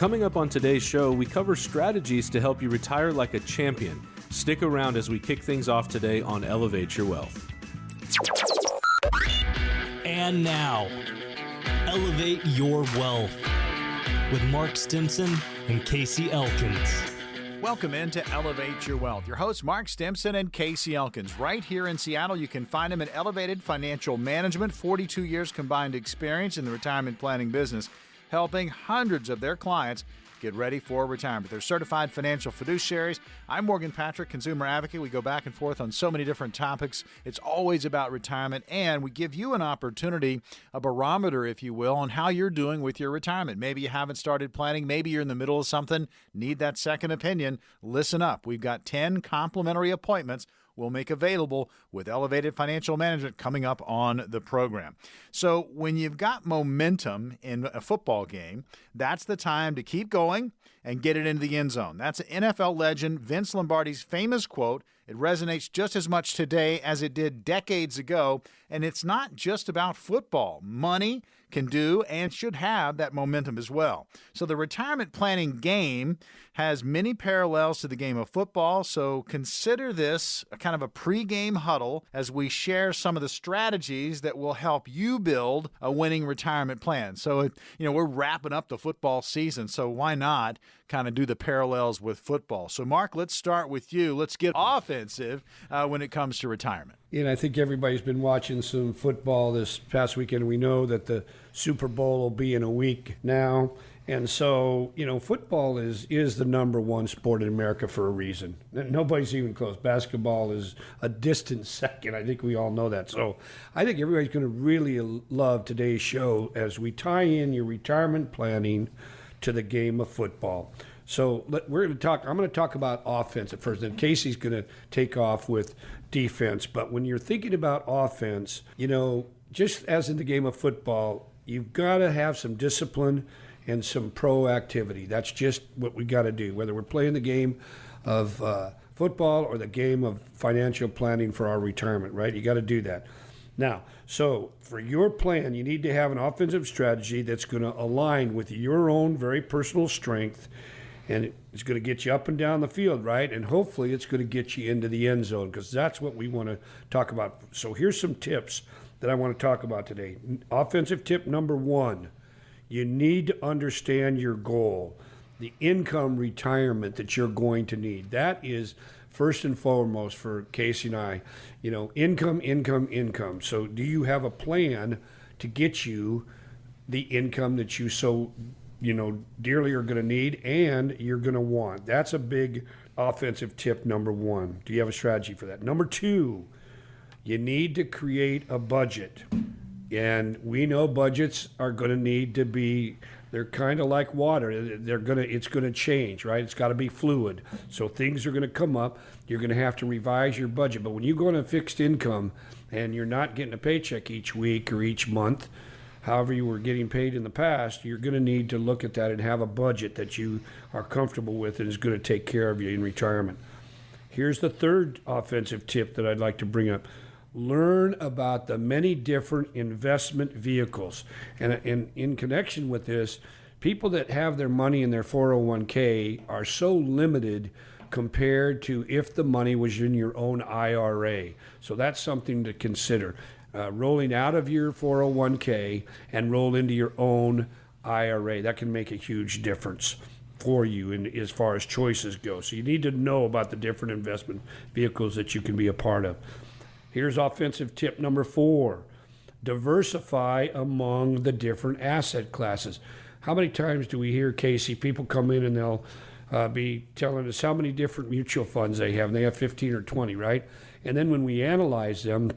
Coming up on today's show, we cover strategies to help you retire like a champion. Stick around as we kick things off today on Elevate Your Wealth. And now, Elevate Your Wealth with Mark Stimson and Casey Elkins. Welcome into Elevate Your Wealth. Your hosts, Mark Stimson and Casey Elkins. Right here in Seattle, you can find them at Elevated Financial Management, 42 years combined experience in the retirement planning business, helping hundreds of their clients get ready for retirement. They're certified financial fiduciaries. I'm Morgan Patrick, consumer advocate. We go back and forth on so many different topics. It's always about retirement, and we give you an opportunity, a barometer, if you will, on how you're doing with your retirement. Maybe you haven't started planning. Maybe you're in the middle of something, need that second opinion. Listen up. We've got 10 complimentary appointments we'll make available with Elevated Financial Management coming up on the program. So when you've got momentum in a football game, that's the time to keep going and get it into the end zone. That's NFL legend Vince Lombardi's famous quote. It resonates just as much today as it did decades ago, and it's not just about football. Money can do and should have that momentum as well. So the retirement planning game has many parallels to the game of football, so consider this a kind of a pre-game huddle as we share some of the strategies that will help you build a winning retirement plan. So, we're wrapping up the football season, so why not kind of do the parallels with football? So, Mark, let's start with you. Let's get offensive when it comes to retirement. I think everybody's been watching some football this past weekend. We know that the Super Bowl will be in a week now. And so, football is the number one sport in America for a reason. Nobody's even close. Basketball is a distant second. I think we all know that. So I think everybody's going to really love today's show as we tie in your retirement planning to the game of football. So I'm going to talk about offense at first, and Casey's going to take off with defense. But when you're thinking about offense, just as in the game of football, you've got to have some discipline and some proactivity. That's just what we got to do, whether we're playing the game of football or the game of financial planning for our retirement, right? You got to do that. Now, so for your plan, you need to have an offensive strategy that's going to align with your own very personal strength, and it's going to get you up and down the field, right? And hopefully it's going to get you into the end zone, because that's what we want to talk about. So here's some tips that I want to talk about today. Offensive tip number 1, you need to understand your goal, the income retirement that you're going to need. That is first and foremost for Casey and I. Income. So do you have a plan to get you the income that you so dearly are going to need and you're going to want? That's a big offensive tip, number 1. Do you have a strategy for that? Number 2, you need to create a budget. And we know budgets are going to need to be, they're kind of like water. It's going to change, right? It's got to be fluid. So things are going to come up. You're going to have to revise your budget. But when you go on a fixed income and you're not getting a paycheck each week or each month, however you were getting paid in the past, you're going to need to look at that and have a budget that you are comfortable with and is going to take care of you in retirement. Here's the third offensive tip that I'd like to bring up. Learn about the many different investment vehicles. And in connection with this, people that have their money in their 401k are so limited compared to if the money was in your own IRA. So that's something to consider. Rolling out of your 401k and roll into your own IRA. That can make a huge difference for you in as far as choices go. So you need to know about the different investment vehicles that you can be a part of. Here's offensive tip number 4. Diversify among the different asset classes. How many times do we hear, Casey, people come in and they'll be telling us how many different mutual funds they have, and they have 15 or 20, right? And then when we analyze them,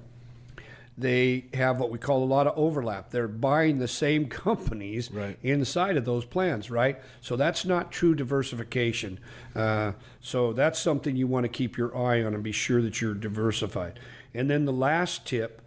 they have what we call a lot of overlap. They're buying the same companies inside of those plans, right? So that's not true diversification. So that's something you want to keep your eye on and be sure that you're diversified. And then the last tip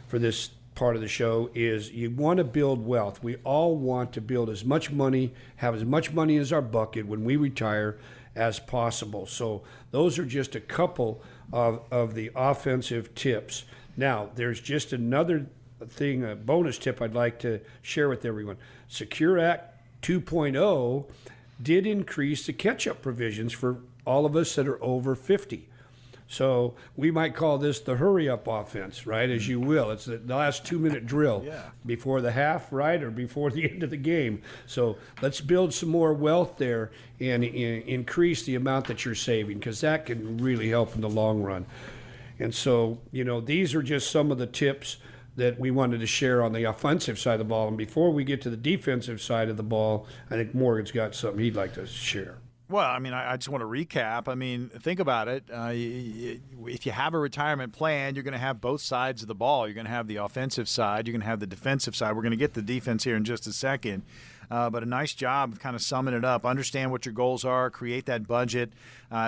for this part of the show is you want to build wealth. We all want to build as much money, have as much money as our bucket when we retire as possible. So those are just a couple of the offensive tips. Now, there's just another thing, a bonus tip I'd like to share with everyone. Secure Act 2.0 did increase the catch-up provisions for all of us that are over 50. So we might call this the hurry-up offense, right, as you will. It's the last 2-minute drill before the half, right, or before the end of the game. So let's build some more wealth there and increase the amount that you're saving, because that can really help in the long run. And so, these are just some of the tips that we wanted to share on the offensive side of the ball. And before we get to the defensive side of the ball, I think Morgan's got something he'd like to share. Well, I just want to recap. Think about it. If you have a retirement plan, you're going to have both sides of the ball. You're going to have the offensive side. You're going to have the defensive side. We're going to get the defense here in just a second. But a nice job of kind of summing it up. Understand what your goals are, create that budget,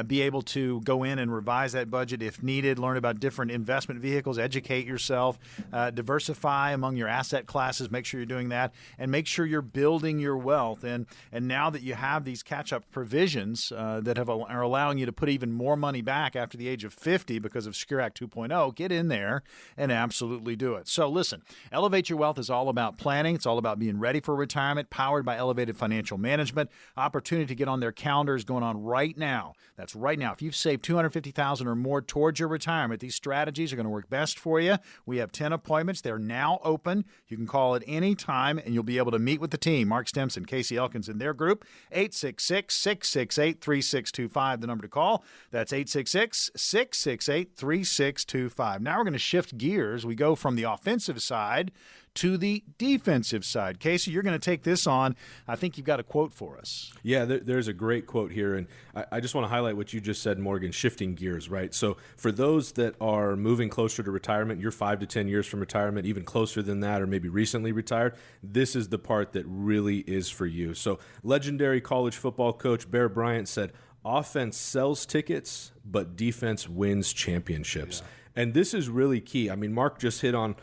be able to go in and revise that budget if needed, learn about different investment vehicles, educate yourself, diversify among your asset classes, make sure you're doing that, and make sure you're building your wealth. And now that you have these catch-up provisions that are allowing you to put even more money back after the age of 50 because of Secure Act 2.0, get in there and absolutely do it. So listen, Elevate Your Wealth is all about planning. It's all about being ready for retirement, powered by Elevated Financial Management. Opportunity to get on their calendar is going on right now. That's right now. If you've saved $250,000 or more towards your retirement, these strategies are going to work best for you. We have 10 appointments. They're now open. You can call at any time, and you'll be able to meet with the team. Mark Stimson, Casey Elkins, and their group. 866-668-3625, the number to call. That's 866-668-3625. Now we're going to shift gears. We go from the offensive side to the defensive side. Casey, you're going to take this on. I think you've got a quote for us. Yeah, there's a great quote here, and I just want to highlight what you just said, Morgan, shifting gears, right? So for those that are moving closer to retirement, you're 5 to 10 years from retirement, even closer than that, or maybe recently retired, this is the part that really is for you. So legendary college football coach Bear Bryant said, offense sells tickets, but defense wins championships. Yeah. And this is really key. Mark just hit on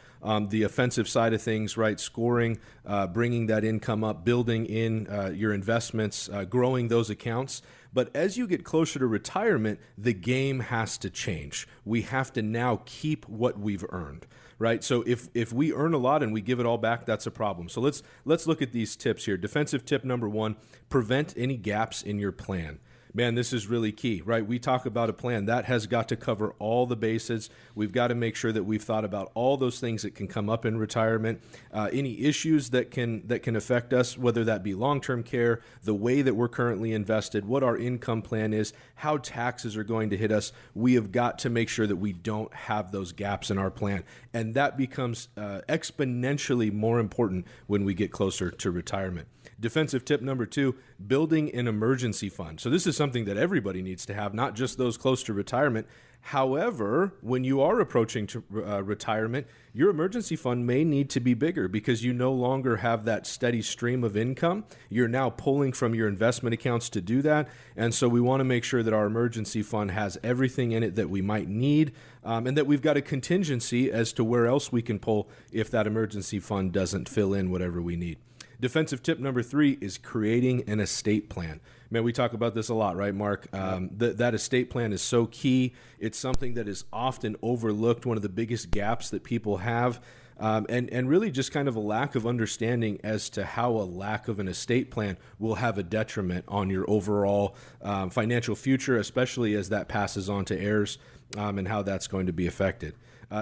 the offensive side of things, right? Scoring, bringing that income up, building in your investments, growing those accounts. But as you get closer to retirement, the game has to change. We have to now keep what we've earned, right? So if we earn a lot and we give it all back, that's a problem. So let's look at these tips here. Defensive tip number 1, prevent any gaps in your plan. Man, this is really key, right? We talk about a plan that has got to cover all the bases. We've got to make sure that we've thought about all those things that can come up in retirement, any issues that can affect us, whether that be long-term care, the way that we're currently invested, what our income plan is, how taxes are going to hit us. We have got to make sure that we don't have those gaps in our plan. And that becomes exponentially more important when we get closer to retirement. Defensive tip number 2, building an emergency fund. So this is something that everybody needs to have, not just those close to retirement. However, when you are approaching to retirement, your emergency fund may need to be bigger because you no longer have that steady stream of income. You're now pulling from your investment accounts to do that. And so we want to make sure that our emergency fund has everything in it that we might need, and that we've got a contingency as to where else we can pull if that emergency fund doesn't fill in whatever we need. Defensive tip number 3 is creating an estate plan. Man, we talk about this a lot, right, Mark? That estate plan is so key. It's something that is often overlooked, one of the biggest gaps that people have, and really just kind of a lack of understanding as to how a lack of an estate plan will have a detriment on your overall financial future, especially as that passes on to heirs, and how that's going to be affected.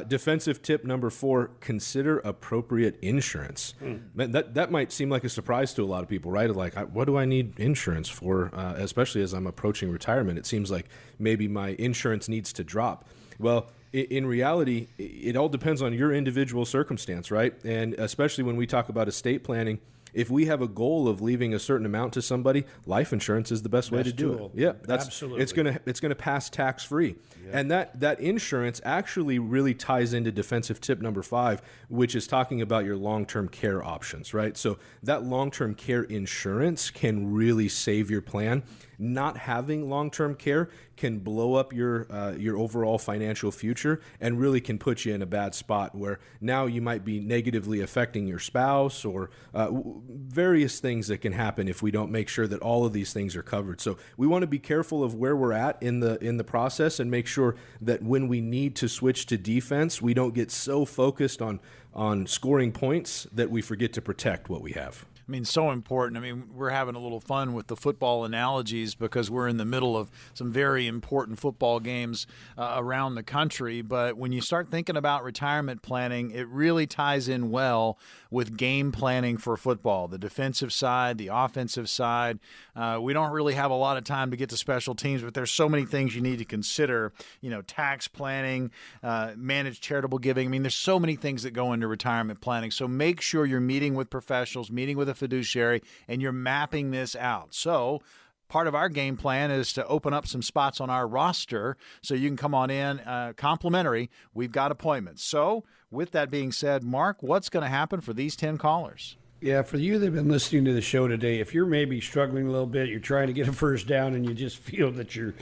Defensive tip number 4, consider appropriate insurance. Man, that might seem like a surprise to a lot of people, right? Like, what do I need insurance for, especially as I'm approaching retirement? It seems like maybe my insurance needs to drop. Well, in reality, it all depends on your individual circumstance, right? And especially when we talk about estate planning, if we have a goal of leaving a certain amount to somebody, life insurance is the best way to do it. Yeah, absolutely. It's gonna pass tax free, and that insurance actually really ties into defensive tip number 5, which is talking about your long-term care options, right? So that long-term care insurance can really save your plan. Not having long-term care can blow up your overall financial future and really can put you in a bad spot where now you might be negatively affecting your spouse or various things that can happen if we don't make sure that all of these things are covered. So we want to be careful of where we're at in the process and make sure that when we need to switch to defense, we don't get so focused on scoring points that we forget to protect what we have. I mean, so important. I mean, we're having a little fun with the football analogies because we're in the middle of some very important football games around the country. But when you start thinking about retirement planning, it really ties in well with game planning for football, the defensive side, the offensive side. We don't really have a lot of time to get to special teams, but there's so many things you need to consider, tax planning, managed charitable giving. I mean, there's so many things that go into retirement planning. So make sure you're meeting with professionals, meeting with a fiduciary, and you're mapping this out. So part of our game plan is to open up some spots on our roster so you can come on in complimentary. We've got appointments. So with that being said, Mark, what's going to happen for these 10 callers? Yeah, for you that have been listening to the show today, if you're maybe struggling a little bit, you're trying to get a first down and you just feel that you're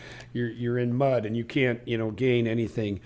in mud and you can't, gain anything,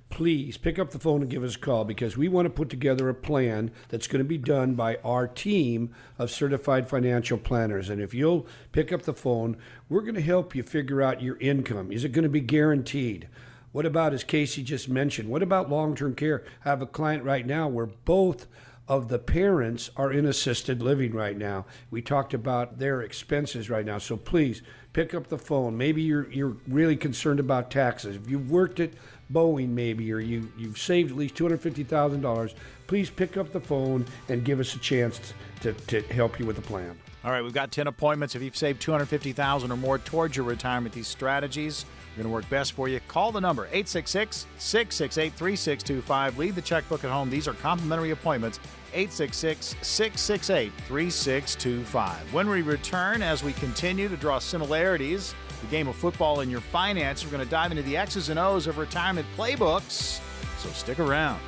please pick up the phone and give us a call, because we want to put together a plan that's going to be done by our team of certified financial planners. And if you'll pick up the phone, we're going to help you figure out your income. Is it going to be guaranteed? What about, as Casey just mentioned, what about long-term care? I have a client right now where both of the parents are in assisted living right now. We talked about their expenses right now. So please pick up the phone. Maybe you're really concerned about taxes. If you've worked at Boeing maybe, or you've saved at least $250,000, please pick up the phone and give us a chance to help you with a plan. All right, we've got 10 appointments. If you've saved $250,000 or more towards your retirement, these strategies are going to work best for you. Call the number, 866-668-3625. Leave the checkbook at home. These are complimentary appointments, 866-668-3625. When we return, as we continue to draw similarities, the game of football and your finance, we're going to dive into the X's and O's of retirement playbooks. So stick around.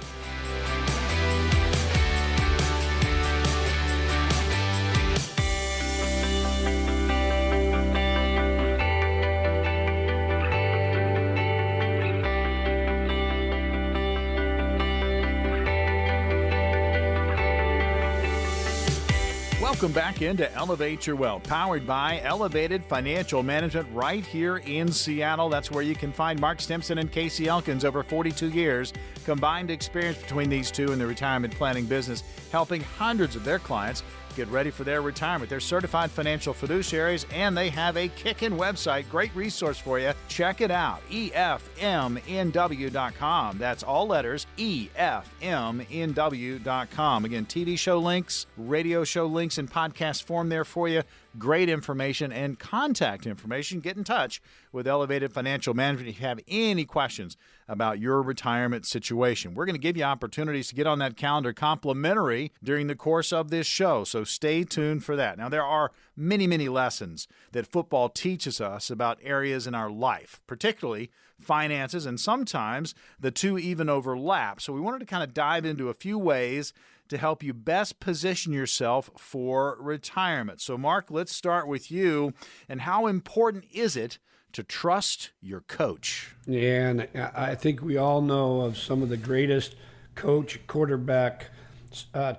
Welcome back into Elevate Your Wealth, powered by Elevated Financial Management right here in Seattle. That's where you can find Mark Stimson and Casey Elkins, over 42 years, combined experience between these two in the retirement planning business, helping hundreds of their clients get ready for their retirement. They're certified financial fiduciaries, and they have a kickin' website. Great resource for you. Check it out, efmnw.com. That's all letters, efmnw.com. Again, TV show links, radio show links in podcast form there for you. Great information and contact information. Get in touch with Elevated Financial Management if you have any questions about your retirement situation. We're going to give you opportunities to get on that calendar complimentary during the course of this show, so stay tuned for that. Now, there are many, many lessons that football teaches us about areas in our life, particularly finances, and sometimes the two even overlap. So we wanted to kind of dive into a few ways to help you best position yourself for retirement. So, Mark, let's start with you. And how important is it to trust your coach? Yeah, and I think we all know of some of the greatest quarterback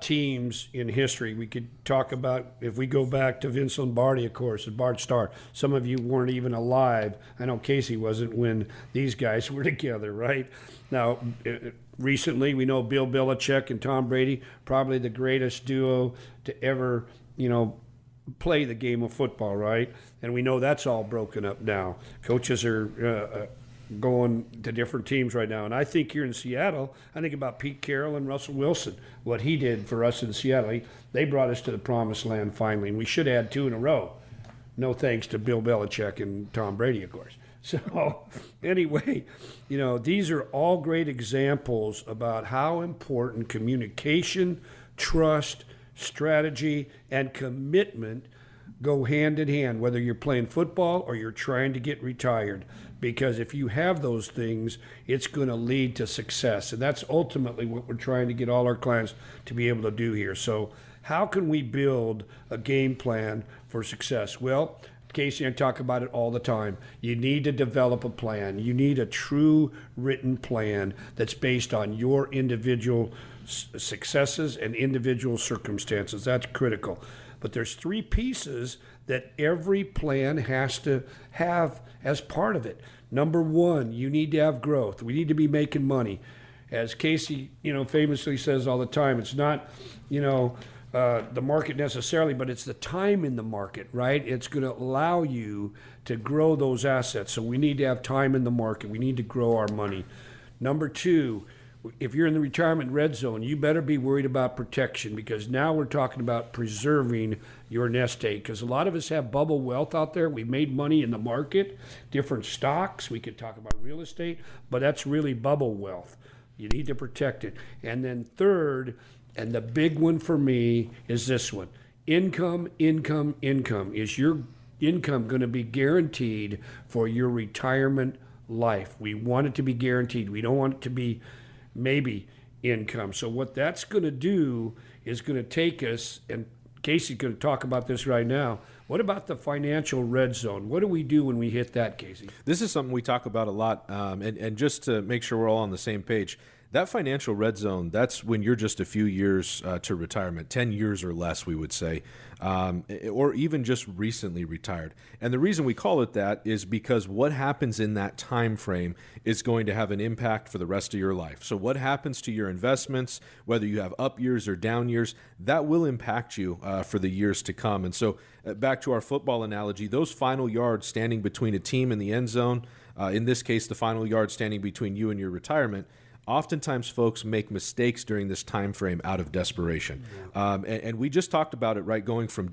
teams in history. We could talk about, if we go back to Vince Lombardi, of course, and Bart Starr. Some of you weren't even alive. I know Casey wasn't when these guys were together, right? Now, recently, we know Bill Belichick and Tom Brady, probably the greatest duo to ever, play the game of football, right? And we know that's all broken up now. Coaches are going to different teams right now. And I think here in Seattle, I think about Pete Carroll and Russell Wilson, what he did for us in Seattle. They brought us to the promised land finally, and we should have had 2 in a row. No thanks to Bill Belichick and Tom Brady, of course. So anyway, these are all great examples about how important communication, trust, strategy, and commitment go hand in hand, whether you're playing football or you're trying to get retired. Because if you have those things, it's going to lead to success. And that's ultimately what we're trying to get all our clients to be able to do here. So how can we build a game plan for success? Well, Casey and I talk about it all the time. You need to develop a plan. You need a true written plan that's based on your individual successes and individual circumstances. That's critical. But there's 3 pieces that every plan has to have as part of it. Number 1, you need to have growth. We need to be making money. As Casey, famously says all the time, it's not, the market necessarily, but it's the time in the market, right? It's going to allow you to grow those assets. So we need to have time in the market. We need to grow our money. Number two, if you're in the retirement red zone, you better be worried about protection, because now we're talking about preserving your nest egg. Because a lot of us have bubble wealth out there. We've made money in the market, different stocks. We could talk about real estate, but that's really bubble wealth. You need to protect it. And then third, and the big one for me is this one: income. Is your income going to be guaranteed for your retirement life? We want it to be guaranteed. We don't want it to be maybe income. So what that's going to do is going to take us, and Casey's going to talk about this right now. What about the financial red zone? What do we do when we hit that, Casey? This is something we talk about a lot, and just to make sure we're all on the same page, that financial red zone, that's when you're just a few years to retirement, 10 years or less, we would say, or even just recently retired. And the reason we call it that is because what happens in that time frame is going to have an impact for the rest of your life. So what happens to your investments, whether you have up years or down years, that will impact you for the years to come. And so back to our football analogy, those final yards standing between a team and the end zone, in this case, the final yard standing between you and your retirement, oftentimes folks make mistakes during this time frame out of desperation. And we just talked about it, right? Going from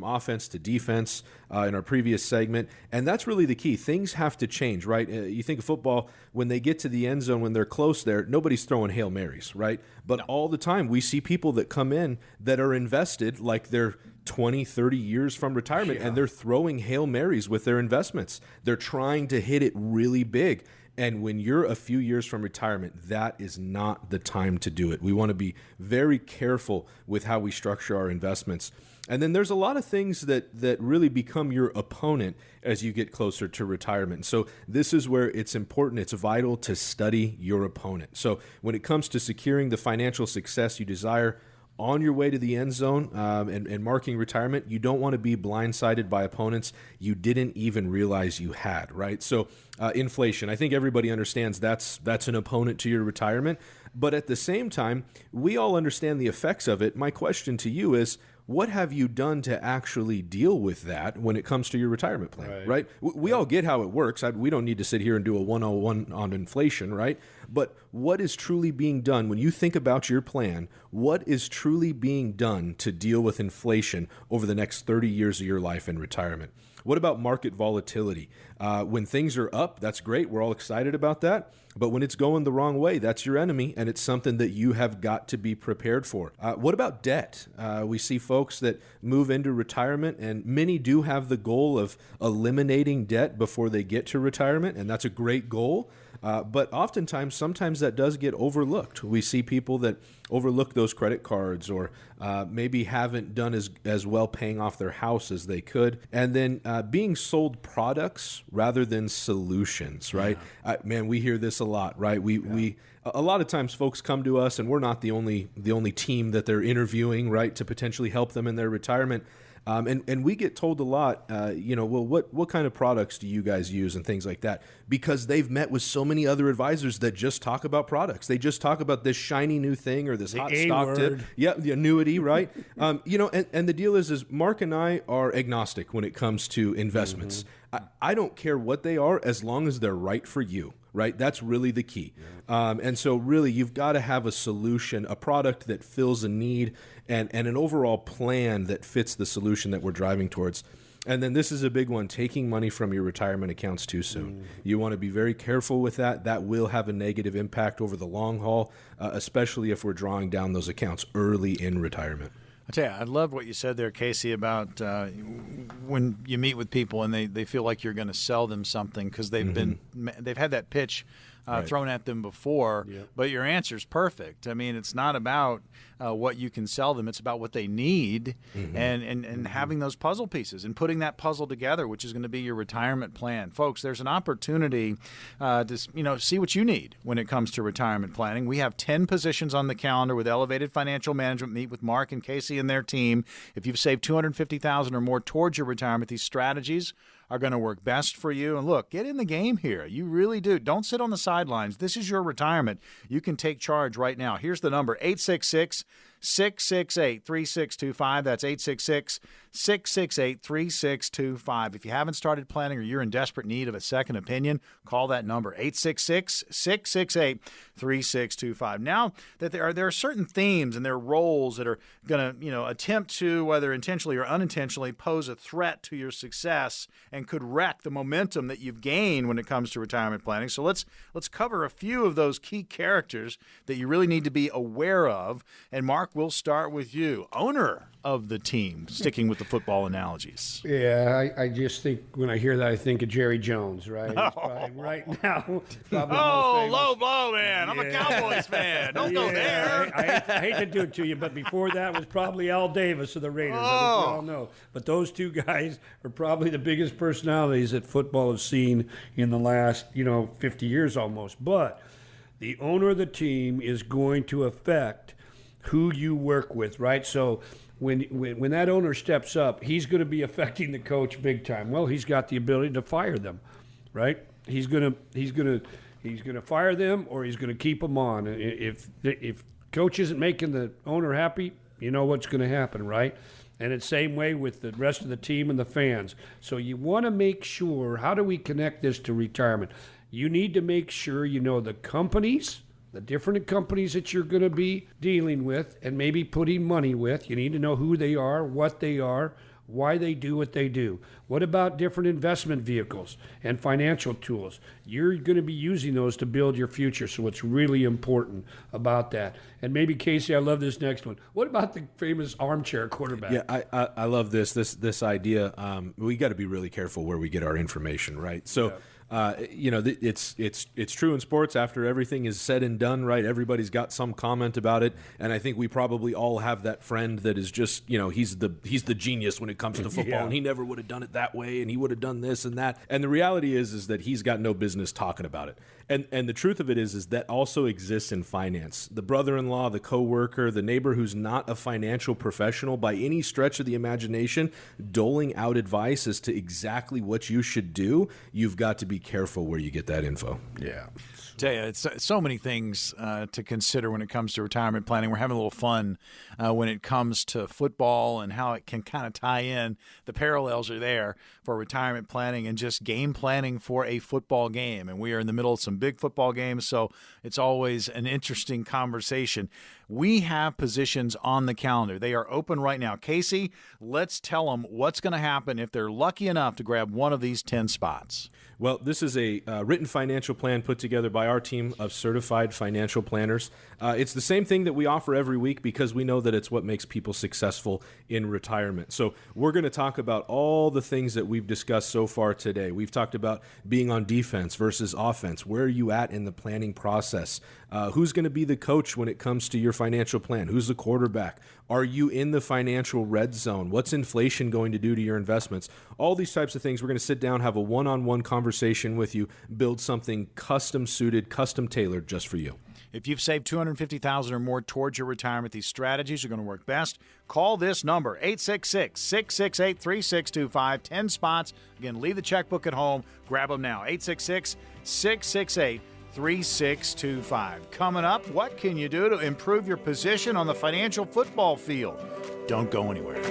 offense to defense in our previous segment. And that's really the key. Things have to change, right? You think of football, when they get to the end zone, when they're close there, nobody's throwing Hail Marys, right? But all the time we see people that come in that are invested like they're 20, 30 years from retirement, and they're throwing Hail Marys with their investments. They're trying to hit it really big. And when you're a few years from retirement, that is not the time to do it. We want to be very careful with how we structure our investments. And then there's a lot of things that really become your opponent as you get closer to retirement. So this is where it's important, it's vital to study your opponent. So when it comes to securing the financial success you desire on your way to the end zone and marking retirement, you don't want to be blindsided by opponents you didn't even realize you had, right? So inflation, I think everybody understands that's an opponent to your retirement. But at the same time, we all understand the effects of it. My question to you is, what have you done to actually deal with that when it comes to your retirement plan, right? We all get how it works. We don't need to sit here and do a 101 on inflation, right? But what is truly being done when you think about your plan? What is truly being done to deal with inflation over the next 30 years of your life in retirement? What about market volatility? When things are up, that's great. We're all excited about that. But when it's going the wrong way, that's your enemy, and it's something that you have got to be prepared for. What about debt? We see folks that move into retirement, and many do have the goal of eliminating debt before they get to retirement, and that's a great goal. But sometimes that does get overlooked. We see people that overlook those credit cards, or maybe haven't done as well paying off their house as they could. And then being sold products rather than solutions, right? Man, we hear this a lot, right? We a lot of times folks come to us, and we're not the only team that they're interviewing, right, to potentially help them in their retirement. And we get told a lot, well, what kind of products do you guys use and things like that? Because they've met with so many other advisors that just talk about products. They just talk about this shiny new thing or this hot stock tip. Yeah, the annuity, right? And the deal is Mark and I are agnostic when it comes to investments. I don't care what they are as long as they're right for you. Right? That's really the key. And so really you've got to have a solution, a product that fills a need, and an overall plan that fits the solution that we're driving towards. And then this is a big one, taking money from your retirement accounts too soon. You want to be very careful with that. That will have a negative impact over the long haul, especially if we're drawing down those accounts early in retirement. I tell you, I love what you said there, Casey, about when you meet with people and they feel like you're going to sell them something because they've had that pitch thrown at them before. Yep. But your answer's perfect. I mean, it's not about what you can sell them; it's about what they need, and having those puzzle pieces and putting that puzzle together, which is going to be your retirement plan, folks. There's an opportunity to see what you need when it comes to retirement planning. We have 10 positions on the calendar with Elevated Financial Management. Meet with Mark and Casey and their team. If you've saved $250,000 or more towards your retirement, these strategies are going to work best for you. And look, get in the game here. You really do. Don't sit on the sidelines. This is your retirement. You can take charge right now. Here's the number, 866 866-668-3625. That's 866-668-3625. If you haven't started planning or you're in desperate need of a second opinion, call that number, 866-668-3625. Now that there are certain themes and there are roles that are going to, attempt to, whether intentionally or unintentionally, pose a threat to your success and could wreck the momentum that you've gained when it comes to retirement planning. So let's cover a few of those key characters that you really need to be aware of. And Mark, we'll start with you, owner of the team, sticking with the football analogies. Yeah, I just think when I hear that, I think of Jerry Jones, right? He's probably right now. Probably Low blow, man. I'm a Cowboys fan. Don't go there. I hate to do it to you, but before that was probably Al Davis of the Raiders. I think we all know. But those two guys are probably the biggest personalities that football has seen in the last, 50 years almost. But the owner of the team is going to affect who you work with, right? So when that owner steps up, he's going to be affecting the coach big time. Well, he's got the ability to fire them, right? He's going to fire them, or he's going to keep them on. If coach isn't making the owner happy, you know what's going to happen, right? And it's the same way with the rest of the team and the fans. So you want to make sure, how do we connect this to retirement? You need to make sure you know the companies, the different companies that you're going to be dealing with and maybe putting money with. You need to know who they are, what they are, why they do what they do. What about different investment vehicles and financial tools? You're going to be using those to build your future, so it's really important about that. And maybe, Casey, I love this next one. What about the famous armchair quarterback? Yeah, I love this idea. We got to be really careful where we get our information, right? So. Yeah. It's true in sports. After everything is said and done, right, everybody's got some comment about it, and I think we probably all have that friend that is just, he's the genius when it comes to football, and he never would have done it that way, and he would have done this and that. And the reality is that he's got no business talking about it. And the truth of it is that also exists in finance. The brother-in-law, the coworker, the neighbor who's not a financial professional by any stretch of the imagination, doling out advice as to exactly what you should do, you've got to be careful where you get that info. Yeah. Tell you, it's so many things to consider when it comes to retirement planning. We're having a little fun when it comes to football and how it can kind of tie in. The parallels are there for retirement planning and just game planning for a football game. And we are in the middle of some big football games, so it's always an interesting conversation. We have positions on the calendar. They are open right now. Casey, let's tell them what's going to happen if they're lucky enough to grab one of these 10 spots. Well, this is a written financial plan put together by our team of certified financial planners. It's the same thing that we offer every week because we know that it's what makes people successful in retirement. So we're going to talk about all the things that we've discussed so far today. We've talked about being on defense versus offense. Where are you at in the planning process? Who's going to be the coach when it comes to your financial plan? Who's the quarterback? Are you in the financial red zone? What's inflation going to do to your investments? All these types of things. We're going to sit down, have a one-on-one conversation with you, build something custom-suited, custom-tailored just for you. If you've saved $250,000 or more towards your retirement, these strategies are going to work best. Call this number, 866-668-3625. 10 spots. Again, leave the checkbook at home. Grab them now, 866-668-3625. Coming up, what can you do to improve your position on the financial football field? Don't go anywhere.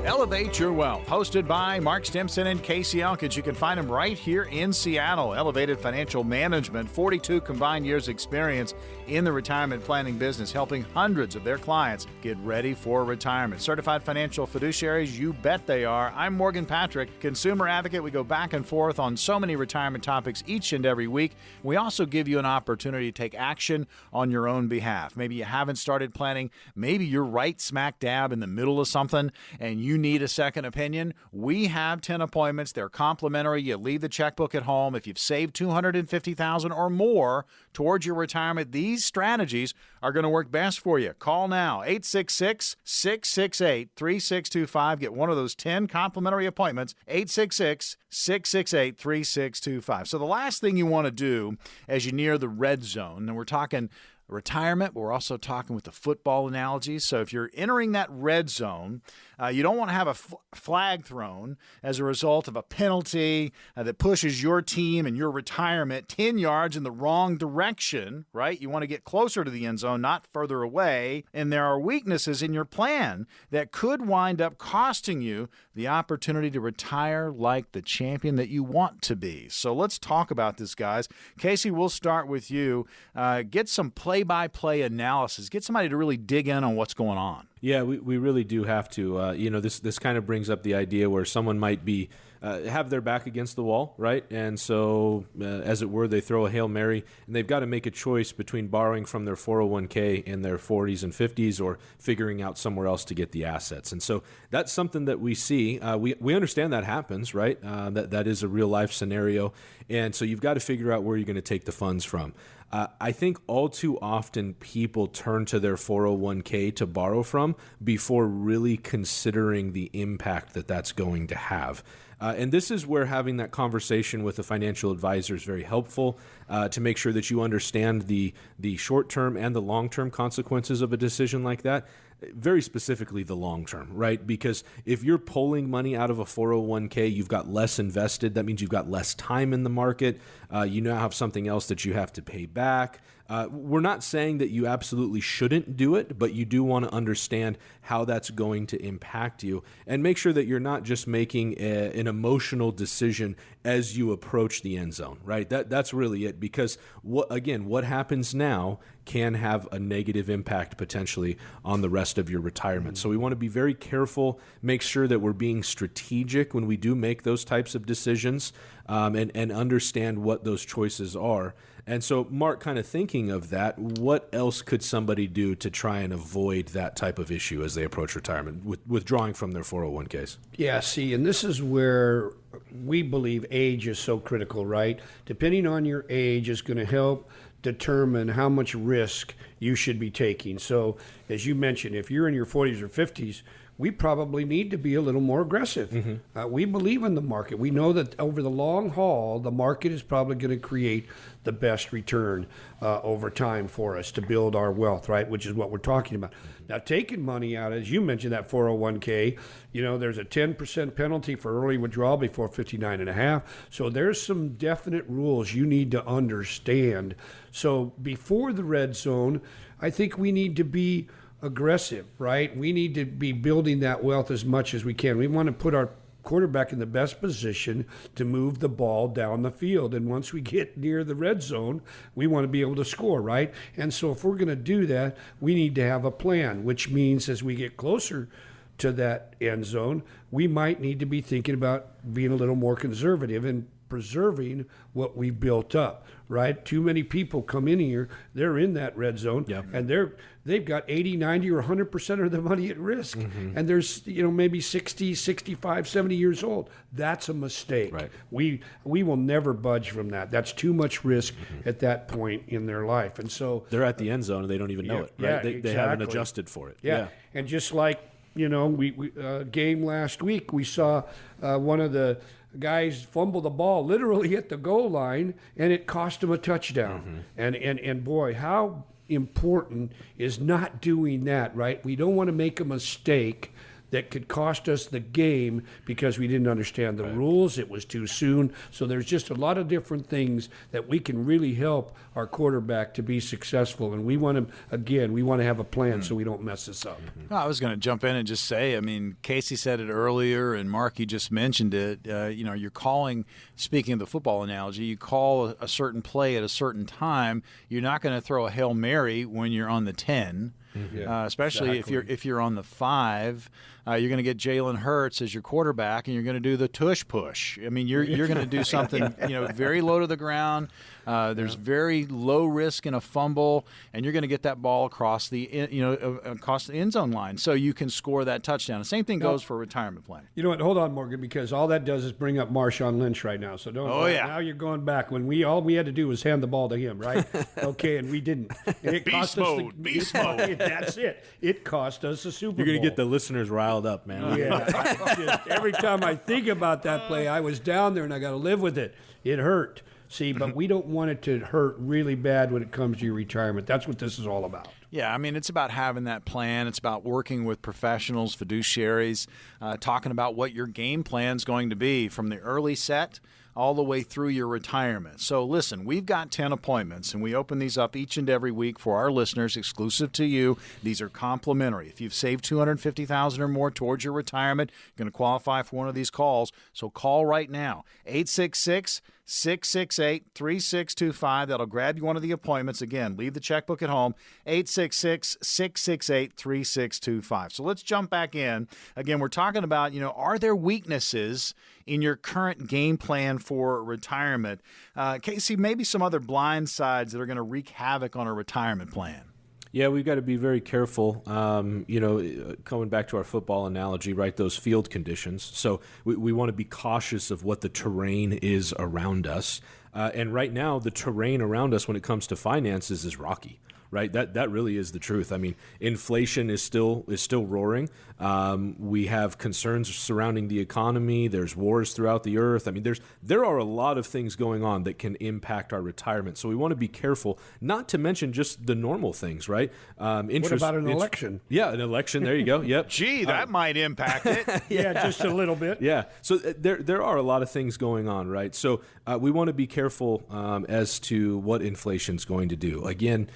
Elevate Your Wealth, hosted by Mark Stimson and Casey Elkins. You can find them right here in Seattle. Elevated Financial Management, 42 combined years experience in the retirement planning business, helping hundreds of their clients get ready for retirement. Certified financial fiduciaries, you bet they are. I'm Morgan Patrick, consumer advocate. We go back and forth on so many retirement topics each and every week. We also give you an opportunity to take action on your own behalf. Maybe you haven't started planning. Maybe you're right smack dab in the middle of something and you need a second opinion. We have 10 appointments. They're complimentary. You leave the checkbook at home. If you've saved $250,000 or more towards your retirement, these strategies are going to work best for you. Call now, 866-668-3625. Get one of those 10 complimentary appointments, 866-668-3625. So the last thing you want to do as you near the red zone, and we're talking retirement, but we're also talking with the football analogy. So if you're entering that red zone, you don't want to have a flag thrown as a result of a penalty that pushes your team and your retirement 10 yards in the wrong direction, right? You want to get closer to the end zone, not further away. And there are weaknesses in your plan that could wind up costing you the opportunity to retire like the champion that you want to be. So let's talk about this, guys. Casey, we'll start with you. Get some play-by-play analysis. Get somebody to really dig in on what's going on. Yeah, we really do have to. This kind of brings up the idea where someone might be have their back against the wall, right? And so, as it were, they throw a Hail Mary, and they've got to make a choice between borrowing from their 401k in their 40s and 50s or figuring out somewhere else to get the assets. And so that's something that we see. We understand that happens, right? That is a real-life scenario. And so you've got to figure out where you're going to take the funds from. I think all too often people turn to their 401k to borrow from before really considering the impact that that's going to have. And this is where having that conversation with a financial advisor is very helpful to make sure that you understand the short-term and the long-term consequences of a decision like that. Very specifically the long term, right? Because if you're pulling money out of a 401k, you've got less invested. That means you've got less time in the market. You now have something else that you have to pay back. We're not saying that you absolutely shouldn't do it, but you do want to understand how that's going to impact you and make sure that you're not just making an emotional decision as you approach the end zone, right? That's really it, because what happens now can have a negative impact potentially on the rest of your retirement. So we want to be very careful, make sure that we're being strategic when we do make those types of decisions, and understand what those choices are. And so, Mark, kind of thinking of that, what else could somebody do to try and avoid that type of issue as they approach retirement, withdrawing from their 401ks? Yeah, see, and this is where we believe age is so critical, right? Depending on your age is going to help determine how much risk you should be taking. So, as you mentioned, if you're in your 40s or 50s, we probably need to be a little more aggressive. Mm-hmm. We believe in the market. We know that over the long haul, the market is probably going to create the best return over time for us to build our wealth, right? Which is what we're talking about. Now, taking money out, as you mentioned, that 401k, there's a 10% penalty for early withdrawal before 59 and a half. So there's some definite rules you need to understand. So before the red zone, I think we need to be aggressive, right? We need to be building that wealth as much as we can. We want to put our quarterback in the best position to move the ball down the field. And once we get near the red zone, we want to be able to score, right? And so if we're going to do that, we need to have a plan, which means as we get closer to that end zone, we might need to be thinking about being a little more conservative and preserving what we've built up, right? Too many people come in here, they're in that red zone, and they've got 80, 90, or 100% of their money at risk. Mm-hmm. And there's, maybe 60, 65, 70 years old. That's a mistake. Right. We will never budge from that. That's too much risk at that point in their life. And so they're at the end zone and they don't even know it, right? They haven't adjusted for it. Yeah. And just like, we game last week, we saw one of the guys fumble the ball literally at the goal line, and it cost him a touchdown. Mm-hmm. And boy, how important is not doing that, right? We don't want to make a mistake that could cost us the game because we didn't understand the rules. It was too soon. So there's just a lot of different things that we can really help our quarterback to be successful. And we want to have a plan so we don't mess this up. Well, I was going to jump in and just say, Casey said it earlier, and Mark, you just mentioned it. You're calling, speaking of the football analogy, you call a certain play at a certain time. You're not going to throw a Hail Mary when you're on the 10. Especially if you're on the 5, you're going to get Jalen Hurts as your quarterback, and you're going to do the tush push. You're going to do something very low to the ground. There's very low risk in a fumble, and you're going to get that ball across the end zone line, so you can score that touchdown. The same thing goes for retirement planning. You know what? Hold on, Morgan, because all that does is bring up Marshawn Lynch right now. So don't. Oh yeah. Now you're going back when all we had to do was hand the ball to him, right? Okay, and we didn't. And it beast mode. Beast mode. That's it. It cost us a Super Bowl. You're going to get the listeners riled up, man. Yeah. Every time I think about that play, I was down there and I got to live with it. It hurt. See, but we don't want it to hurt really bad when it comes to your retirement. That's what this is all about. Yeah, I mean, it's about having that plan. It's about working with professionals, fiduciaries, talking about what your game plan is going to be from the early set all the way through your retirement. So listen, we've got 10 appointments, and we open these up each and every week for our listeners, exclusive to you. These are complimentary. If you've saved $250,000 or more towards your retirement, you're going to qualify for one of these calls. So call right now, 866-668-3625. That'll grab you one of the appointments. Again, leave the checkbook at home, 866-668-3625. So let's jump back in. Again, we're talking about, are there weaknesses in your current game plan for retirement? Casey, maybe some other blind sides that are going to wreak havoc on a retirement plan. Yeah, we've got to be very careful. Coming back to our football analogy, right? Those field conditions. So we want to be cautious of what the terrain is around us. And right now, the terrain around us when it comes to finances is rocky. Right, that really is the truth. I mean, inflation is still roaring. We have concerns surrounding the economy. There's wars throughout the earth. I mean, there are a lot of things going on that can impact our retirement. So we want to be careful, not to mention just the normal things, right? What about an election? Yeah, an election. There you go. Yep. Gee, that might impact it. Yeah, just a little bit. Yeah. So there are a lot of things going on, right? So we want to be careful as to what inflation's going to do. Again,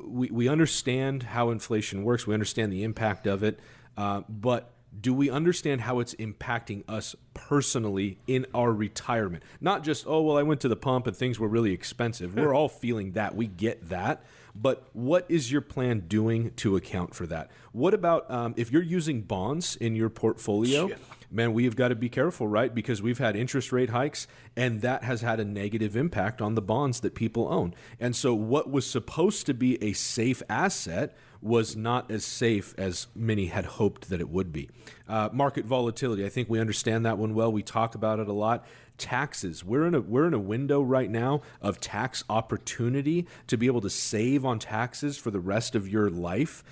we understand how inflation works. We understand the impact of it. But do we understand how it's impacting us personally in our retirement? Not just, I went to the pump and things were really expensive. We're all feeling that. We get that. But what is your plan doing to account for that? What about if you're using bonds in your portfolio? Yeah. Man, we've got to be careful, right? Because we've had interest rate hikes, and that has had a negative impact on the bonds that people own. And so what was supposed to be a safe asset was not as safe as many had hoped that it would be. Market volatility, I think we understand that one well. We talk about it a lot. Taxes. We're in a window right now of tax opportunity to be able to save on taxes for the rest of your life.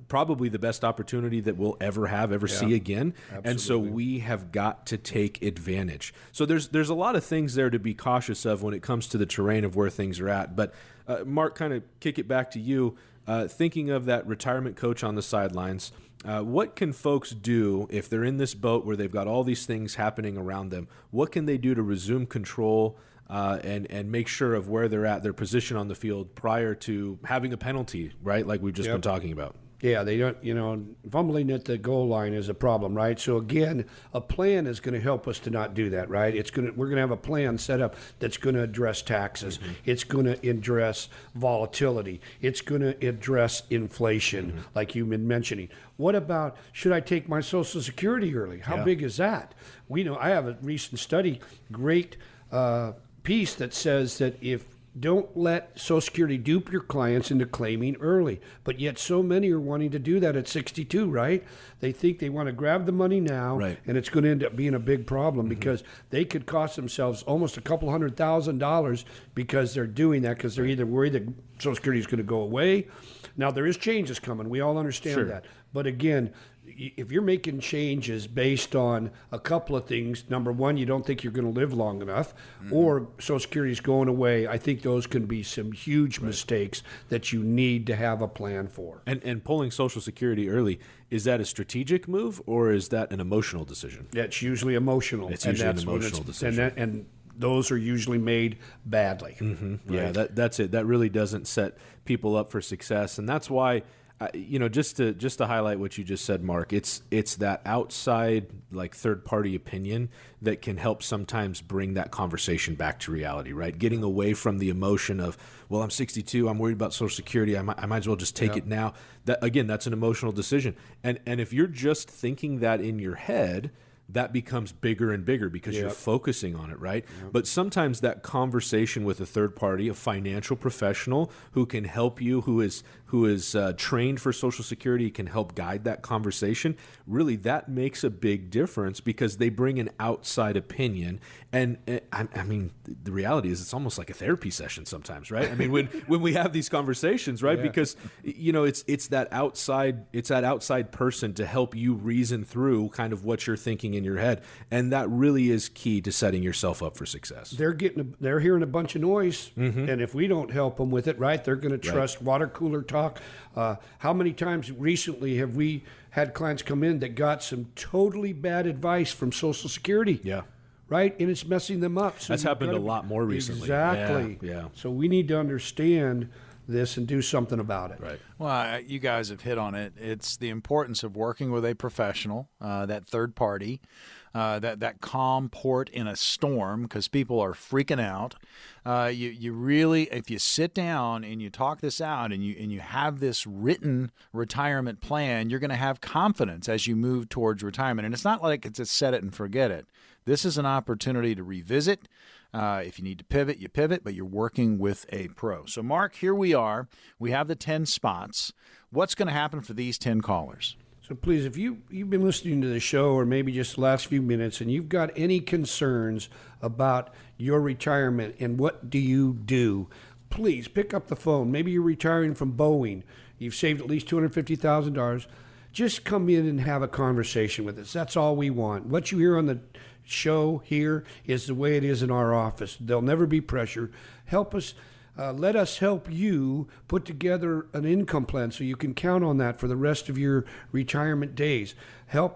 Probably the best opportunity that we'll ever see again. Absolutely. And so we have got to take advantage. So there's a lot of things there to be cautious of when it comes to the terrain of where things are at. But Mark, kind of kick it back to you. Thinking of that retirement coach on the sidelines, what can folks do if they're in this boat where they've got all these things happening around them? What can they do to resume control and make sure of where they're at, their position on the field prior to having a penalty, right? Like we've just been talking about. Yeah, they don't, fumbling at the goal line is a problem, right? So again, a plan is going to help us to not do that, right? We're going to have a plan set up that's going to address taxes. Mm-hmm. It's going to address volatility. It's going to address inflation, like you've been mentioning. What about, should I take my Social Security early? How big is that? I have a recent study, great piece that says that don't let Social Security dupe your clients into claiming early. But yet so many are wanting to do that at 62, right? They think they want to grab the money now, right, and it's going to end up being a big problem because they could cost themselves almost a couple $100,000 because they're doing that because they're either worried that Social Security is going to go away. Now, there is changes coming. We all understand that. But again, if you're making changes based on a couple of things, number one, you don't think you're going to live long enough, or Social Security is going away, I think those can be some huge mistakes that you need to have a plan for. And pulling Social Security early, is that a strategic move or is that an emotional decision? That's usually emotional. It's usually an emotional decision. And those are usually made badly. Mm-hmm. Right? Yeah, that's it. That really doesn't set people up for success, and that's why. Just to highlight what you just said, Mark, it's that outside, like, third-party opinion that can help sometimes bring that conversation back to reality, right? Getting away from the emotion of, well, I'm 62, I'm worried about Social Security, I might as well just take it now. That's an emotional decision. And if you're just thinking that in your head, that becomes bigger and bigger because you're focusing on it, right? But sometimes that conversation with a third party, a financial professional who can help you, who who is trained for Social Security, can help guide that conversation, really that makes a big difference because they bring an outside opinion. And I mean, the reality is it's almost like a therapy session sometimes, right? I mean, when we have these conversations, right? Yeah. Because, it's that outside person to help you reason through kind of what you're thinking in your head. And that really is key to setting yourself up for success. They're hearing a bunch of noise, and if we don't help them with it, right, they're going to trust water cooler talk. How many times recently have we had clients come in that got some totally bad advice from Social Security? Yeah. Right, and it's messing them up. So That's happened a lot more recently. Exactly. Yeah. So we need to understand this and do something about it. Right. Well, you guys have hit on it. It's the importance of working with a professional, that third party, that calm port in a storm, because people are freaking out. You really, if you sit down and you talk this out and you have this written retirement plan, you're going to have confidence as you move towards retirement. And it's not like it's a set it and forget it. This is an opportunity to revisit. If you need to pivot, you pivot, but you're working with a pro. So, Mark, here we are. We have the 10 spots. What's going to happen for these 10 callers? So please, if you've been listening to the show or maybe just the last few minutes and you've got any concerns about your retirement and what do you do, please pick up the phone. Maybe you're retiring from Boeing. You've saved at least $250,000. Just come in and have a conversation with us. That's all we want. What you hear on the show here is the way it is in our office. There'll never be pressure. Help us. Let us help you put together an income plan so you can count on that for the rest of your retirement days.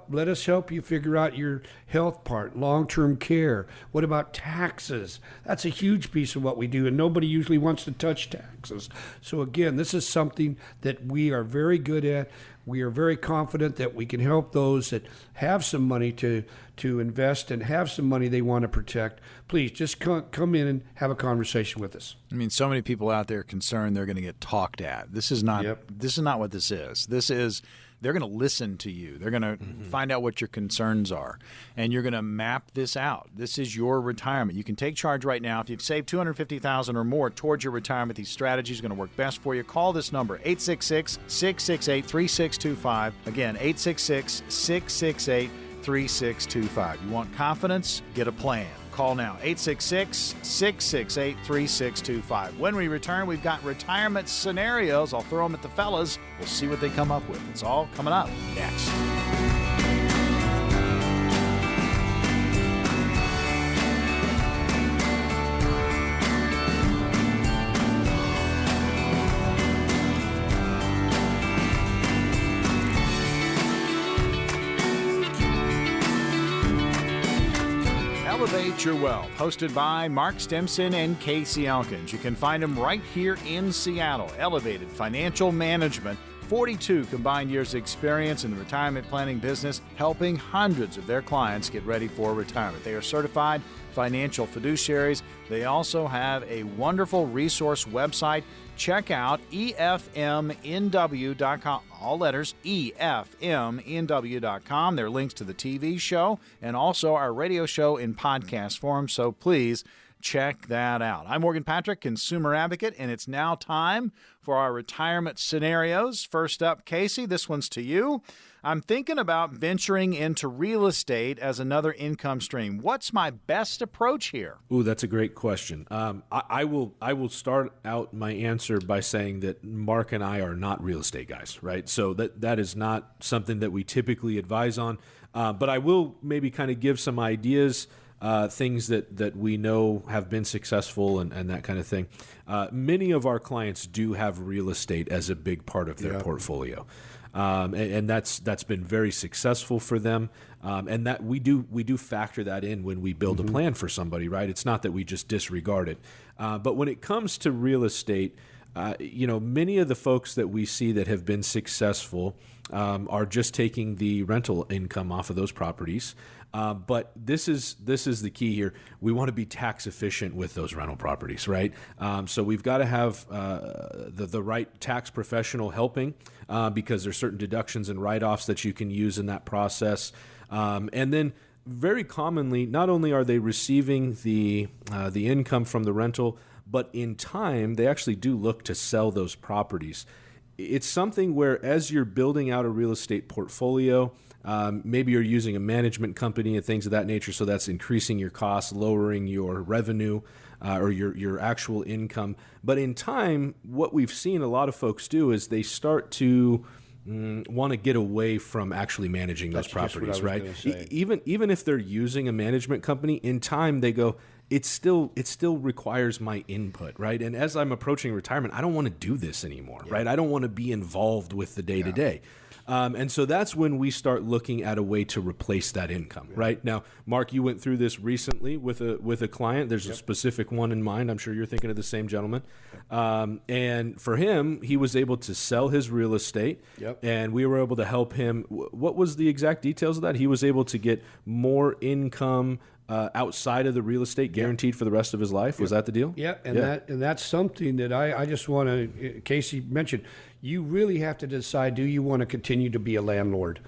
Let us help you figure out your health part, long-term care. What about taxes? That's a huge piece of what we do, and nobody usually wants to touch taxes. So again, this is something that we are very good at. We are very confident that we can help those that have some money to invest and have some money they want to protect. Please just come in and have a conversation with us. I mean, so many people out there concerned they're going to get talked at. This is not. Yep. This is not what this is. This is. They're going to listen to you. They're going to find out what your concerns are, and you're going to map this out. This is your retirement. You can take charge right now. If you've saved $250,000 or more towards your retirement, these strategies are going to work best for you. Call this number, 866-668-3625. Again, 866-668-3625. You want confidence? Get a plan. Call now, 866-668-3625. When we return, we've got retirement scenarios. I'll throw them at the fellas. We'll see what they come up with. It's all coming up next. Elevate Your Wealth, hosted by Mark Stimson and Casey Elkins. You can find them right here in Seattle. Elevated Financial Management, 42 combined years experience in the retirement planning business, helping hundreds of their clients get ready for retirement. They are certified financial fiduciaries. They also have a wonderful resource website. Check out efmnw.com. All letters, efmnw.com. There are links to the TV show and also our radio show in podcast form, so please check that out. I'm Morgan Patrick, consumer advocate, and it's now time for our retirement scenarios. First up, Casey, this one's to you. I'm thinking about venturing into real estate as another income stream. What's my best approach here? Ooh, that's a great question. I will start out my answer by saying that Mark and I are not real estate guys, right? So that is not something that we typically advise on. But I will maybe kind of give some ideas, things that we know have been successful and that kind of thing. Many of our clients do have real estate as a big part of their portfolio. And that's been very successful for them, and that we do factor that in when we build a plan for somebody, right? It's not that we just disregard it, but when it comes to real estate, many of the folks that we see that have been successful are just taking the rental income off of those properties. But this is the key here. We want to be tax efficient with those rental properties, right? So we've got to have the right tax professional helping because there's certain deductions and write-offs that you can use in that process. And then very commonly, not only are they receiving the income from the rental, but in time, they actually do look to sell those properties. it's something where as you're building out a real estate portfolio, maybe you're using a management company and things of that nature, so that's increasing your costs, lowering your revenue or your actual income. But in time, what we've seen a lot of folks do is they start to want to get away from actually managing those properties, right? Even if they're using a management company, in time they go, it still requires my input, right? And as I'm approaching retirement, I don't want to do this anymore, right? I don't want to be involved with the day to day. And so that's when we start looking at a way to replace that income, right? Now, Mark, you went through this recently with a client. There's a specific one in mind. I'm sure you're thinking of the same gentleman. And for him, he was able to sell his real estate, and we were able to help him. What was the exact details of that? He was able to get more income outside of the real estate, guaranteed for the rest of his life. Was that the deal? Yeah, and that's something that I just want to, Casey mentioned, you really have to decide, do you want to continue to be a landlord,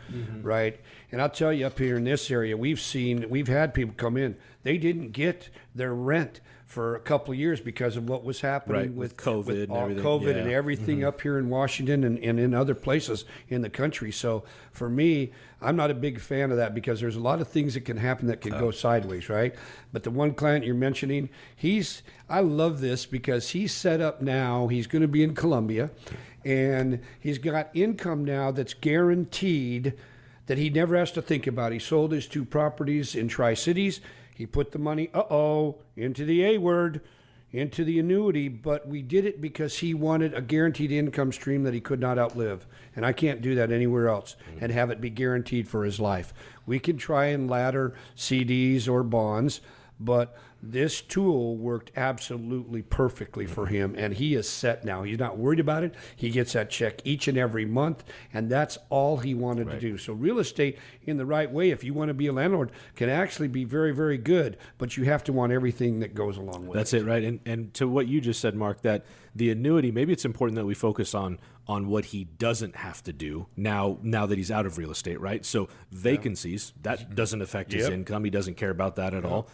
right? And I'll tell you, up here in this area, we've had people come in, they didn't get their rent for a couple of years because of what was happening with COVID and everything up here in Washington and in other places in the country. So for me, I'm not a big fan of that because there's a lot of things that can happen that can go sideways, right? But the one client you're mentioning, I love this because he's set up now, he's going to be in Columbia, and he's got income now that's guaranteed that he never has to think about. He sold his 2 properties in Tri-Cities. He put the money, into the A word, into the annuity, but we did it because he wanted a guaranteed income stream that he could not outlive. And I can't do that anywhere else and have it be guaranteed for his life. We can try and ladder CDs or bonds, but this tool worked absolutely perfectly for him, and he is set now. He's not worried about it. He gets that check each and every month, and that's all he wanted to do. So real estate in the right way, if you want to be a landlord, can actually be very, very good, but you have to want everything that goes along with it. That's it, right? And to what you just said, Mark, that the annuity, maybe it's important that we focus on what he doesn't have to do now that he's out of real estate, right? So vacancies, that doesn't affect his income. He doesn't care about that at all.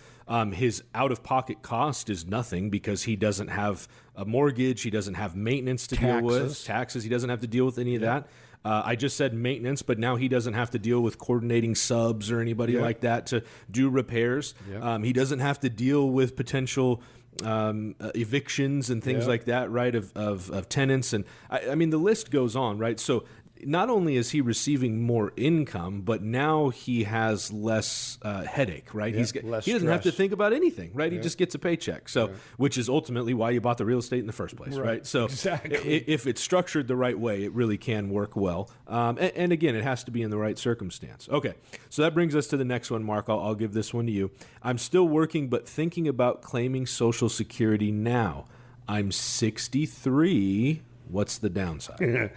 His out-of-pocket cost is nothing because he doesn't have a mortgage. He doesn't have maintenance to deal with. Taxes. He doesn't have to deal with any of that. I just said maintenance, but now he doesn't have to deal with coordinating subs or anybody like that to do repairs. He doesn't have to deal with potential evictions and things like that, right, of tenants. And I mean, the list goes on, right? So not only is he receiving more income, but now he has less headache, right? He doesn't have to think about anything, right? He just gets a paycheck. So, which is ultimately why you bought the real estate in the first place, right? So if it's structured the right way, it really can work well. And again, it has to be in the right circumstance. Okay, so that brings us to the next one, Mark. I'll give this one to you. I'm still working, but thinking about claiming Social Security now. I'm 63. What's the downside?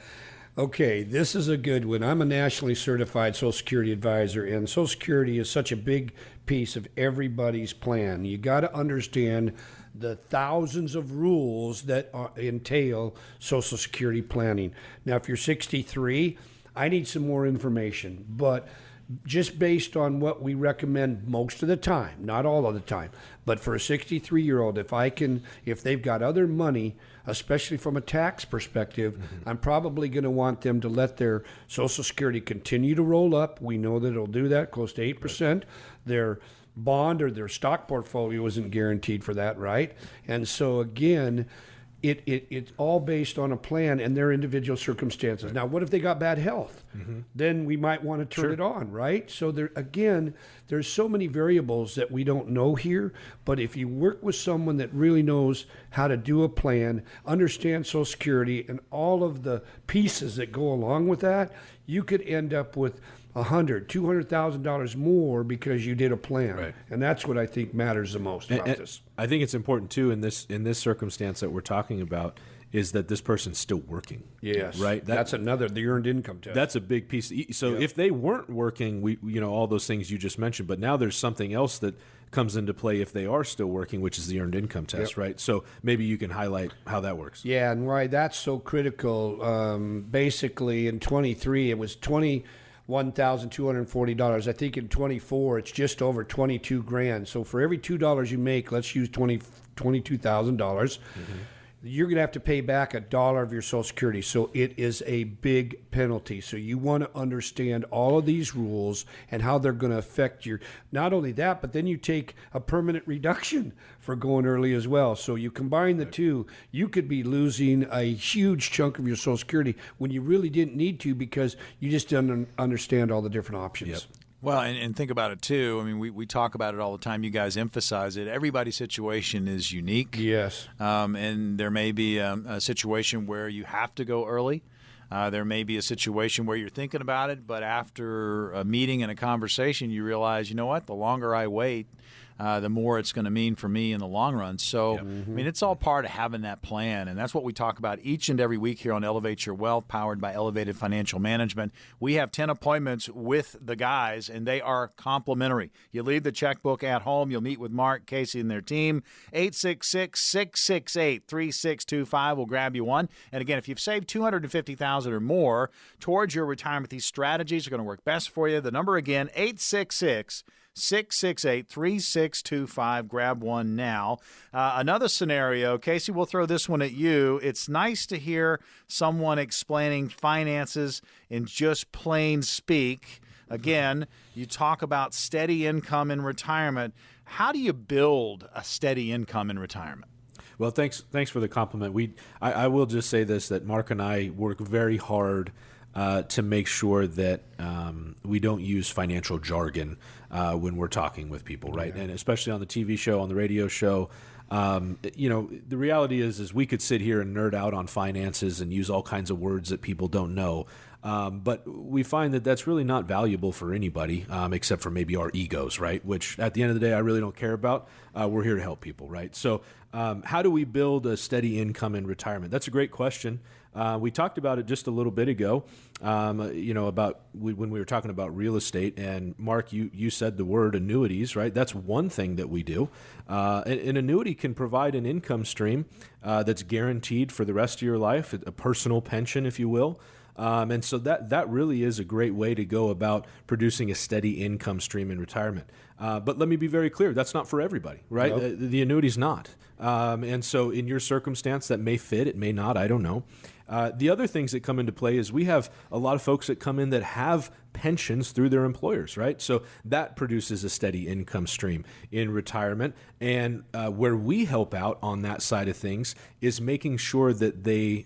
Okay, this is a good one. I'm a nationally certified Social Security advisor, and Social Security is such a big piece of everybody's plan. You got to understand the thousands of rules that entail Social Security planning. Now, if you're 63, I need some more information, but just based on what we recommend most of the time, not all of the time, but for a 63-year-old, if they've got other money, especially from a tax perspective, I'm probably going to want them to let their Social Security continue to roll up. We know that it'll do that, close to 8%. Their bond or their stock portfolio isn't guaranteed for that, right? And so again, it's all based on a plan and their individual circumstances. Now, what if they got bad health? Then we might want to turn it on, right? So there's so many variables that we don't know here. But if you work with someone that really knows how to do a plan, understand Social Security and all of the pieces that go along with that, you could end up with $200,000 more because you did a plan, right. And that's what I think matters the most about this. I think it's important too in this circumstance that we're talking about is that this person's still working. Yes, right. That's the earned income test. That's a big piece. So if they weren't working, all those things you just mentioned, but now there's something else that comes into play if they are still working, which is the earned income test, right? So maybe you can highlight how that works. Yeah, and why that's so critical. Basically, in 23, it was $21,240. I think in 24, it's just over $22,000. So for every $2 you make, let's use $22,000. you're going to have to pay back $1 of your Social Security. So it is a big penalty. So you want to understand all of these rules and how they're going to affect your, not only that, but then you take a permanent reduction for going early as well. So you combine the two, you could be losing a huge chunk of your Social Security when you really didn't need to because you just didn't understand all the different options. Yep. Well, and think about it, too. I mean, we talk about it all the time. You guys emphasize it. Everybody's situation is unique. Yes. And there may be a situation where you have to go early. There may be a situation where you're thinking about it, but after a meeting and a conversation, you realize, you know what, the longer I wait, the more it's going to mean for me in the long run. So, I mean, it's all part of having that plan, and that's what we talk about each and every week here on Elevate Your Wealth, powered by Elevated Financial Management. We have 10 appointments with the guys, and they are complimentary. You leave the checkbook at home. You'll meet with Mark, Casey, and their team. 866-668-3625 will grab you one. And again, if you've saved $250,000 or more towards your retirement, these strategies are going to work best for you. The number again, 866-668-3625. Grab one now. Another scenario, Casey, we'll throw this one at you. It's nice to hear someone explaining finances in just plain speak. Again, you talk about steady income in retirement. How do you build a steady income in retirement? Well, thanks for the compliment. I will just say this, that Mark and I work very hard to make sure that we don't use financial jargon when we're talking with people, right? And especially on the TV show, on the radio show. The reality is we could sit here and nerd out on finances and use all kinds of words that people don't know. But we find that that's really not valuable for anybody, except for maybe our egos, right? Which at the end of the day, I really don't care about. We're here to help people, right? So how do we build a steady income in retirement? That's a great question. We talked about it just a little bit ago, about when we were talking about real estate. And Mark, you said the word annuities, right? That's one thing that we do. An annuity can provide an income stream that's guaranteed for the rest of your life, a personal pension, if you will. And so that really is a great way to go about producing a steady income stream in retirement. But let me be very clear, that's not for everybody, right? Nope. The annuity's not. And so in your circumstance, that may fit, it may not, I don't know. The other things that come into play is we have a lot of folks that come in that have pensions through their employers, right? So that produces a steady income stream in retirement. And where we help out on that side of things is making sure that they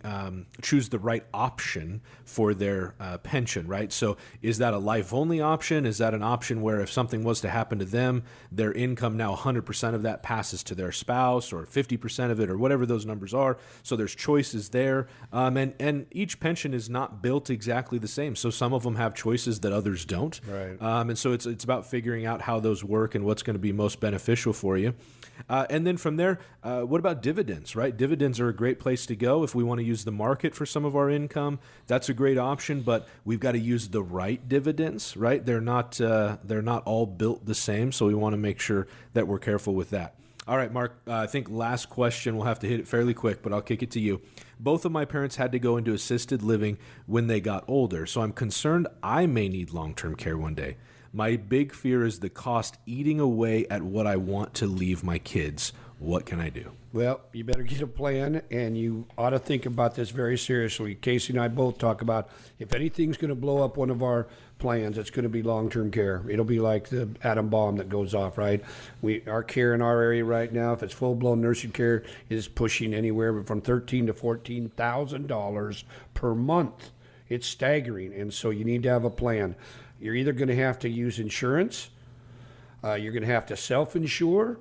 choose the right option for their pension, right? So is that a life-only option? Is that an option where if something was to happen to them, their income now 100% of that passes to their spouse, or 50% of it, or whatever those numbers are? So there's choices there. And each pension is not built exactly the same. So some of them have choices that others don't. Right. And so it's about figuring out how those work and what's going to be most beneficial for you. And then from there, what about dividends, right? Dividends are a great place to go if we want to use the market for some of our income. That's a great option, but we've got to use the right dividends, right? They're not all built the same, so we want to make sure that we're careful with that. All right, Mark, I think last question. We'll have to hit it fairly quick, but I'll kick it to you. Both of my parents had to go into assisted living when they got older, so I'm concerned I may need long-term care one day. My big fear is the cost eating away at what I want to leave my kids. What can I do? Well, you better get a plan, and you ought to think about this very seriously. Casey and I both talk about if anything's going to blow up one of our plans, it's going to be long-term care. It'll be like the atom bomb that goes off, right? Our care in our area right now, if it's full-blown nursing care, is pushing anywhere from $13,000 to $14,000 per month. It's staggering, and so you need to have a plan. You're either going to have to use insurance, you're going to have to self-insure,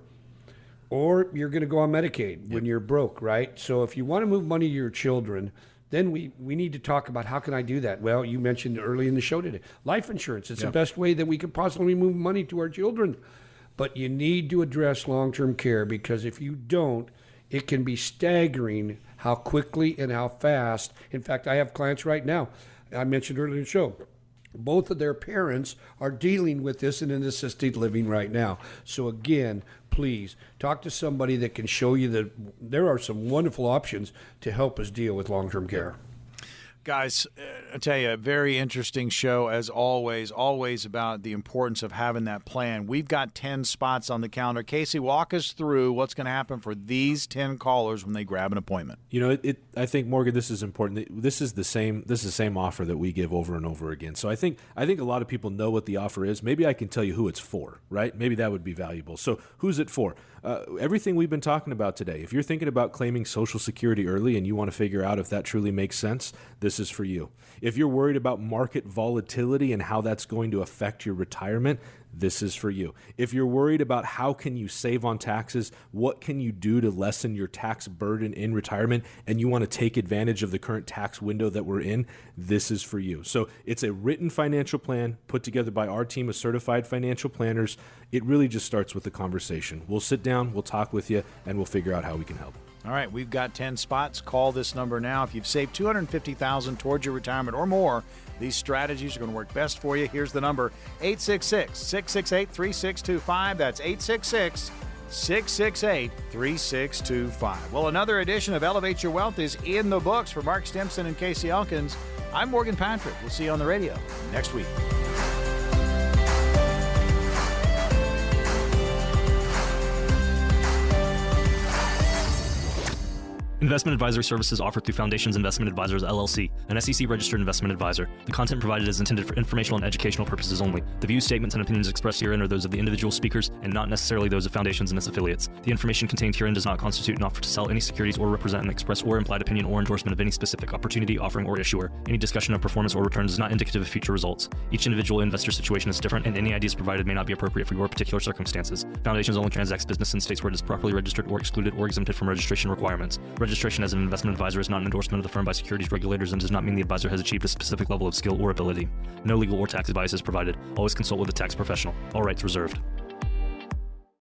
or you're going to go on Medicaid when you're broke, right? So if you want to move money to your children, then we need to talk about how can I do that? Well, you mentioned early in the show today, life insurance. It's the best way that we could possibly move money to our children. But you need to address long-term care, because if you don't, it can be staggering how quickly and how fast. In fact, I have clients right now, I mentioned earlier in the show, both of their parents are dealing with this in an assisted living right now. So again, please talk to somebody that can show you that there are some wonderful options to help us deal with long-term care. Guys, I tell you, a very interesting show as always about the importance of having that plan. We've got 10 spots on the calendar. Casey, walk us through what's going to happen for these 10 callers when they grab an appointment. You know, I think, Morgan, this is important. This is the same offer that we give over and over again. So I think a lot of people know what the offer is. Maybe I can tell you who it's for, right? Maybe that would be valuable. So who's it for? Everything we've been talking about today. If you're thinking about claiming Social Security early and you want to figure out if that truly makes sense, this is for you. If you're worried about market volatility and how that's going to affect your retirement, this is for you. If you're worried about how can you save on taxes, what can you do to lessen your tax burden in retirement, and you want to take advantage of the current tax window that we're in, this is for you. So it's a written financial plan put together by our team of certified financial planners. It really just starts with the conversation. We'll sit down, we'll talk with you, and we'll figure out how we can help. All right, we've got 10 spots. Call this number now. If you've saved $250,000 towards your retirement or more, these strategies are going to work best for you. Here's the number, 866-668-3625. That's 866-668-3625. Well, another edition of Elevate Your Wealth is in the books. For Mark Stimson and Casey Elkins, I'm Morgan Patrick. We'll see you on the radio next week. Investment advisory services offered through Foundations Investment Advisors, LLC, an SEC-registered investment advisor. The content provided is intended for informational and educational purposes only. The views, statements, and opinions expressed herein are those of the individual speakers and not necessarily those of Foundations and its affiliates. The information contained herein does not constitute an offer to sell any securities or represent an express or implied opinion or endorsement of any specific opportunity, offering, or issuer. Any discussion of performance or returns is not indicative of future results. Each individual investor situation is different, and any ideas provided may not be appropriate for your particular circumstances. Foundations only transacts business in states where it is properly registered or excluded or exempted from registration requirements. Registration as an investment advisor is not an endorsement of the firm by securities regulators and does not mean the advisor has achieved a specific level of skill or ability. No legal or tax advice is provided. Always consult with a tax professional. All rights reserved.